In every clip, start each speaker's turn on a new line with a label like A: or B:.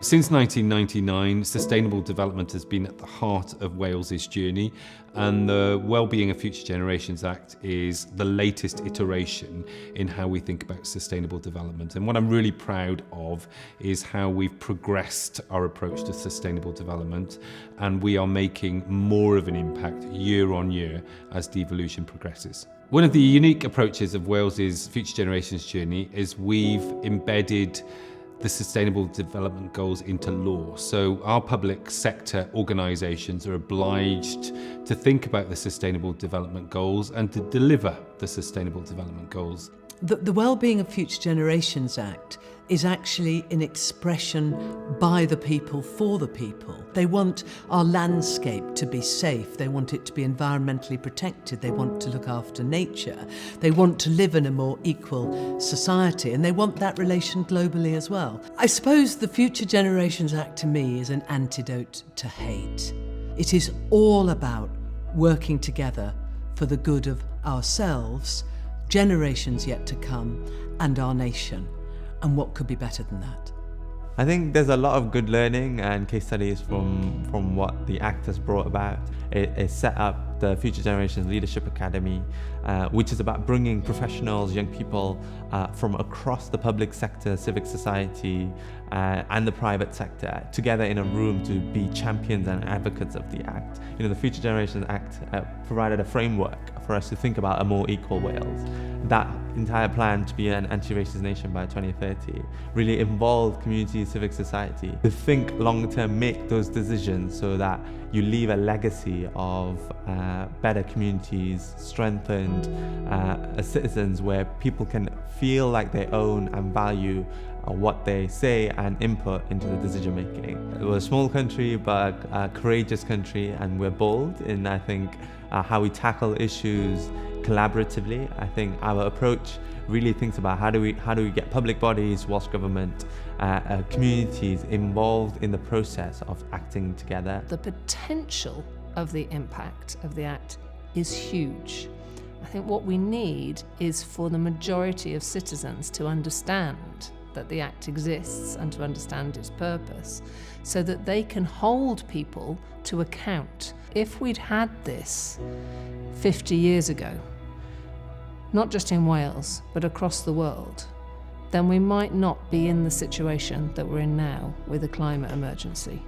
A: Since 1999, sustainable development has been at the heart of Wales's journey, and the Wellbeing of Future Generations Act is the latest iteration in how we think about sustainable development. And what I'm really proud of is how we've progressed our approach to sustainable development, and we are making more of an impact year on year as devolution progresses. One of the unique approaches of Wales's Future Generations journey is we've embedded the Sustainable Development Goals into law. So our public sector organisations are obliged to think about the Sustainable Development Goals and to deliver the Sustainable Development Goals.
B: The Wellbeing of Future Generations Act is actually an expression by the people for the people. They want our landscape to be safe, they want it to be environmentally protected, they want to look after nature, they want to live in a more equal society, and they want that relation globally as well. I suppose the Future Generations Act to me is an antidote to hate. It is all about working together for the good of ourselves, generations yet to come, and our nation. And what could be better than that?
C: I think there's a lot of good learning and case studies from what the Act has brought about. It set up the Future Generations Leadership Academy, which is about bringing professionals, young people from across the public sector, civic society, and the private sector together in a room to be champions and advocates of the Act. You know, the Future Generations Act provided a framework for us to think about a more equal Wales. That entire plan to be an anti-racist nation by 2030 really involved community, civic society to think long-term, make those decisions so that you leave a legacy of better communities, strengthened citizens where people can feel like they own and value what they say and input into the decision making. We're a small country but a courageous country, and we're bold in, I think, how we tackle issues collaboratively. I think our approach really thinks about how do we get public bodies, Welsh Government, communities involved in the process of acting together.
D: The potential of the impact of the Act is huge. I think what we need is for the majority of citizens to understand that the Act exists and to understand its purpose, so that they can hold people to account. If we'd had this 50 years ago, not just in Wales, but across the world, then we might not be in the situation that we're in now with the climate emergency.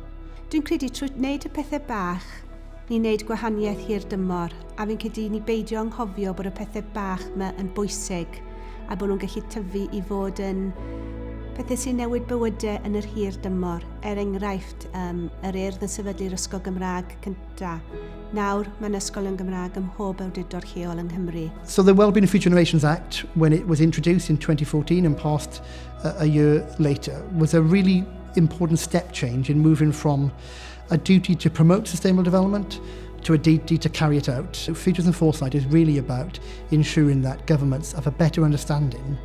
E: Dwi'n credu trwy wneud y pethau bach, ni'n wneud gwahaniaeth hir dymor, a fi'n credu ni beidio anghofio bod y pethau bach yma yn bwysig a bod nhw'n gallu tyfu i fod yn pethau sy'n newid bywydau yn yr hir dymor. Enghraifft, yr urdd yn sefydlu'r ysgol Gymraeg cynta. Nawr, mae'n ysgol yn Gymraeg ym mhob awdurdod lleol yng Nghymru.
F: So the Wellbeing of Future Generations Act, when it was introduced in 2014 and passed a year later, was a really important step change in moving from a duty to promote sustainable development to a duty to carry it out. Futures and Foresight is really about ensuring that governments have a better understanding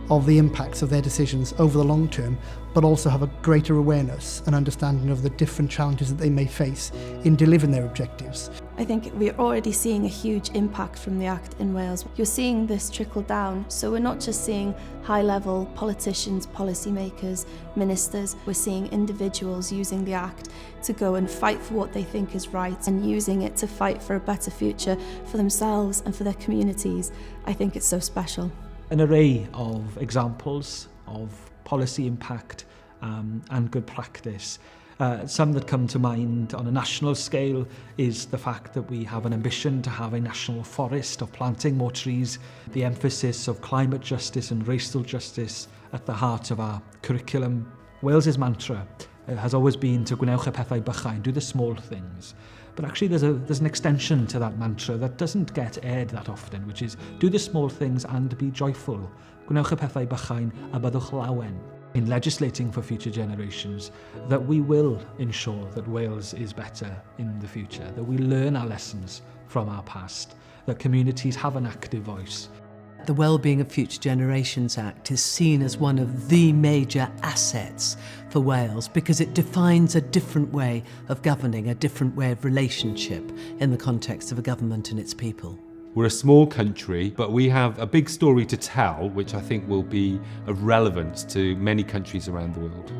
F: of the impacts of their decisions over the long term, but also have a greater awareness and understanding of the different challenges that they may face in delivering their objectives.
G: I think we're already seeing a huge impact from the Act in Wales. You're seeing this trickle down, so we're not just seeing high-level politicians, policymakers, ministers, we're seeing individuals using the Act to go and fight for what they think is right and using it to fight for a better future for themselves and for their communities. I think it's so special.
H: An array of examples of policy impact and good practice. Some that come to mind on a national scale is the fact that we have an ambition to have a national forest of planting more trees, the emphasis of climate justice and racial justice at the heart of our curriculum. Wales's mantra has always been to gwnewch y pethau bychain, do the small things. But actually there's an extension to that mantra that doesn't get aired that often, which is do the small things and be joyful. Gwnewch y pethau bychain a byddwch lawen. In legislating for future generations, that we will ensure that Wales is better in the future, that we learn our lessons from our past, that communities have an active voice.
B: The Wellbeing of Future Generations Act is seen as one of the major assets for Wales because it defines a different way of governing, a different way of relationship in the context of a government and its people.
A: We're a small country, but we have a big story to tell, which I think will be of relevance to many countries around the world.